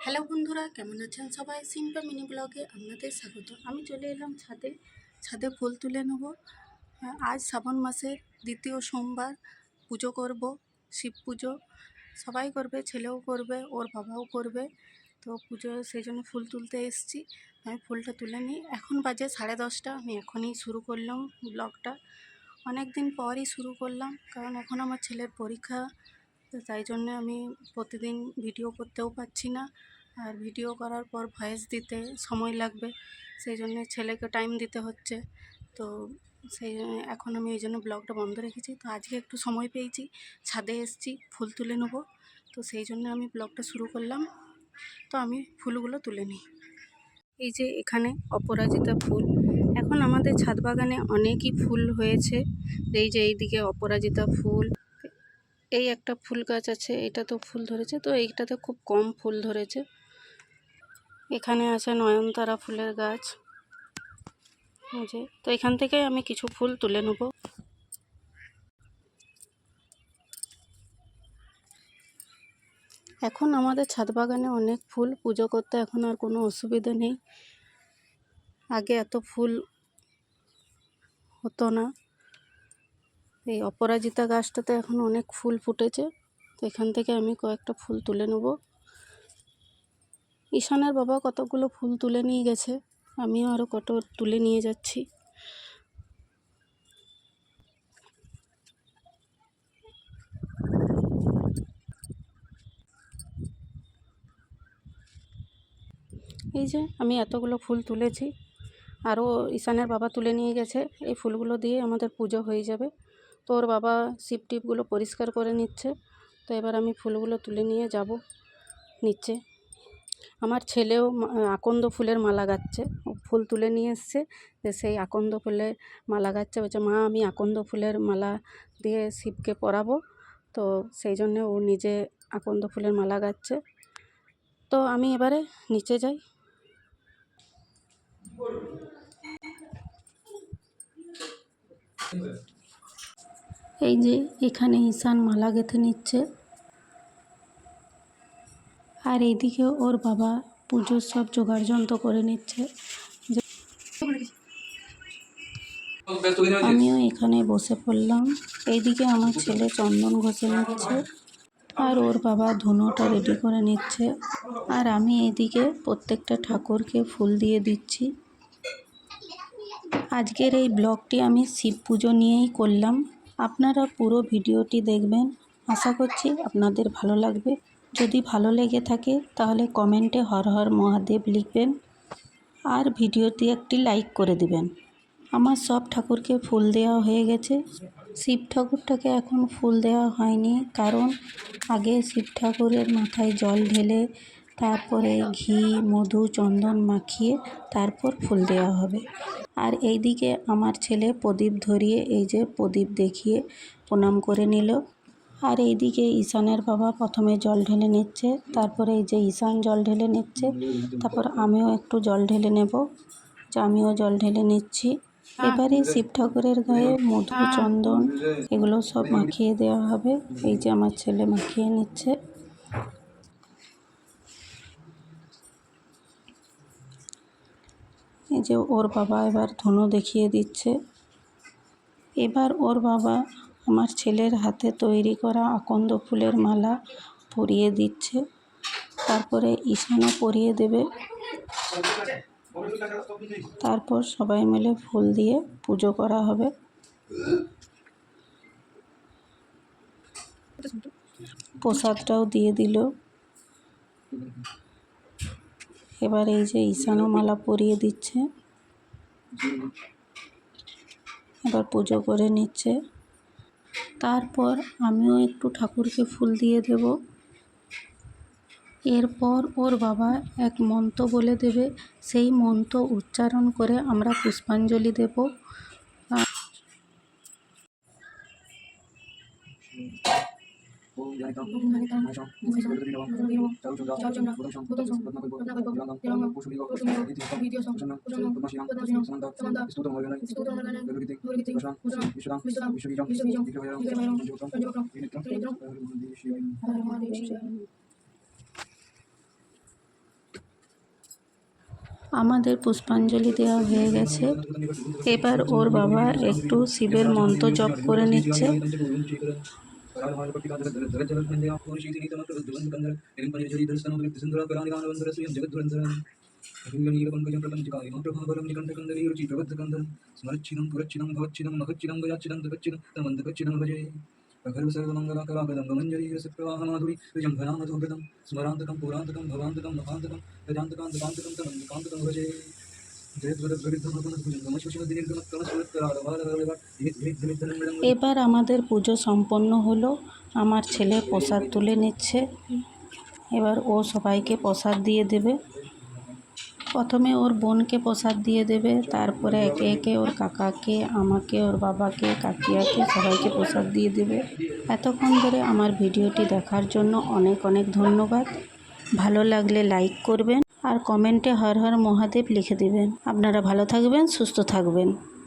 Hello বন্ধুরা, কেমন আছেন সবাই? সিম্পল মিনি ব্লগে আপনাদের স্বাগত। আমি চলে এলাম ছাদে ফুল তুলে নেব। আজ শ্রাবণ মাসের দ্বিতীয় সোমবার, পুজো করব, শিব পুজো। সবাই করবে, ছেলেও করবে, ওর বাবাও করবে। তো পুজো সেই জন্য ফুল তুলতে এসেছি। আমি ফুলটা তুলে নিই। এখন বাজে 10:30। আমি এখনই শুরু করলাম ব্লগটা। অনেক দিন পরই শুরু করলাম, কারণ এখন আমার ছেলের পরীক্ষা। তো তাই জন্যে আমি প্রতিদিন ভিডিও করতেও পারছি না, আর ভিডিও করার পর ভয়েস দিতে সময় লাগবে, সেই জন্যে ছেলেকে টাইম দিতে হচ্ছে। তো এখন আমি এই জন্য ব্লগটা বন্ধ রেখেছি। তো আজকে একটু সময় পেয়েছি, ছাদে এসেছি, ফুল তুলে নেব। তো সেই জন্য আমি ব্লগটা শুরু করলাম। তো আমি ফুলগুলো তুলে নিই। এই যে এখানে অপরাজিতা ফুল, এখন আমাদের ছাদ বাগানে অনেকই ফুল হয়েছে। এই যে এইদিকে অপরাজিতা ফুল, এই একটা ফুল গাছ আছে, এটা তো ফুল ধরেছে, তো এইটাতে খুব কম ফুল ধরেছে। এখানে আছে নয়নতারা ফুলের গাছ। তো এখান থেকে আমি কিছু ফুল তুলে নেব। এখন আমাদের ছাদ বাগানে অনেক ফুল, পুজো করতে এখন আর কোনো অসুবিধা নেই। আগে এত ফুল হতো না। এই অপরাজিতা গাছটাতে এখন অনেক ফুল ফুটেছে। তো এখান থেকে আমি কয়েকটা ফুল তুলে নেব। ঈশানের বাবা কতগুলো ফুল তুলে নিয়ে গেছে, আমিও আরও কত তুলে নিয়ে যাচ্ছি। এই যে আমি এতগুলো ফুল তুলেছি, আরও ঈশানের বাবা তুলে নিয়ে গেছে। এই ফুলগুলো দিয়ে আমাদের পুজো হয়ে যাবে। তো ওর বাবা শিব টিপগুলো পরিষ্কার করে নিচ্ছে। তো এবার আমি ফুলগুলো তুলে নিয়ে যাব নিচে। আমার ছেলেও আকন্দ ফুলের মালা গাচ্ছে, ফুল তুলে নিয়ে এসছে, সেই আকন্দ ফুলের মালা গাচ্ছে। বলছে, মা আমি আকন্দ ফুলের মালা দিয়ে শিবকে পরাবো। তো সেই জন্যে ও নিজে আকন্দ ফুলের মালা গাচ্ছে। তো আমি এবারে নিচে যাই। এই যে এখানে ঈশান মালা গেঁথে নিচ্ছে, আর এইদিকে ওর বাবা পুজোর সব জোগাড় যন্ত্র করে নিচ্ছে। আমিও এখানে বসে পড়লাম। এইদিকে আমার ছেলে চন্দন ঘষে নিচ্ছে, আর ওর বাবা ধুনোটা রেডি করে নিচ্ছে, আর আমি এইদিকে প্রত্যেকটা ঠাকুরকে ফুল দিয়ে দিচ্ছি। আজকের এই ব্লগটি আমি শিব পুজো নিয়েই করলাম। আপনারা পুরো ভিডিওটি দেখবেন, আশা করছি আপনাদের ভালো লাগবে। যদি ভালো লেগে থাকে তাহলে কমেন্টে হর হর মহাদেব লিখবেন, আর ভিডিওটি একটি লাইক করে দিবেন। আমার সব ঠাকুরকে ফুল দেওয়া হয়ে গেছে। শিব ঠাকুরটাকে এখন ফুল দেওয়া হয়নি, কারণ আগে শিব ঠাকুরের মাথায় জল ঢেলে তারপরে ঘি মধু চন্দন মাখিয়ে তারপর ফুল দেওয়া হবে। আর এইদিকে আমার ছেলে প্রদীপ ধরিয়ে এই যে প্রদীপ দেখিয়ে প্রণাম করে নিল। আর এইদিকে ঈশানের বাবা প্রথমে জল ঢেলে নিচ্ছে, তারপরে এই যে ঈশান জল ঢেলে নিচ্ছে, তারপর আমিও একটু জল ঢেলে নেব। যে আমিও জল ঢেলে নিচ্ছি। এবারে শিব ঠাকুরের গায়ে মধু চন্দন এগুলো সব মাখিয়ে দেওয়া হবে। এই যে আমার ছেলে মাখিয়ে নিচ্ছে। এই যে ওর বাবা এবার ধুনো দেখিয়ে দিচ্ছে। এবার ওর বাবা আমার ছেলের হাতে তৈরি করা আকন্দ ফুলের মালা পরিয়ে দিচ্ছে, তারপরে ঈশানও পরিয়ে দেবে। তারপর সবাই মিলে ফুল দিয়ে পুজো করা হবে। প্রসাদটাও দিয়ে দিল। এবার এই যে ঈশানও মালা পরিয়ে দিচ্ছে, এবার পুজো করে নিচ্ছে। তারপর আমিও একটু ঠাকুরকে ফুল দিয়ে দেব। এরপর ওর বাবা এক মন্ত্র বলে দেবে, সেই মন্ত্র উচ্চারণ করে আমরা পুষ্পাঞ্জলি দেব। আমাদের পুষ্পাঞ্জলি দেওয়া হয়ে গেছে। এবার ওর বাবা একটু শিবের মন্ত্র জপ করে নিচ্ছে। এবার আমাদের পুজো সম্পন্ন হলো। আমার ছেলে প্রসাদ তুলে নিচ্ছে। এবার ও সবাইকে প্রসাদ দিয়ে দেবে। প্রথমে ওর বোনকে প্রসাদ দিয়ে দেবে, তারপরে একে একে ওর কাকাকে, আমাকে, ওর বাবাকে, কাকিয়াকে সবাইকে প্রসাদ দিয়ে দেবে। এতক্ষণ ধরে আমার ভিডিওটি দেখার জন্য অনেক অনেক ধন্যবাদ। ভালো লাগলে লাইক করবেন আর কমেন্টে হর হর মহাদেব লিখে দেবেন। আপনারা ভালো থাকবেন, সুস্থ থাকবেন।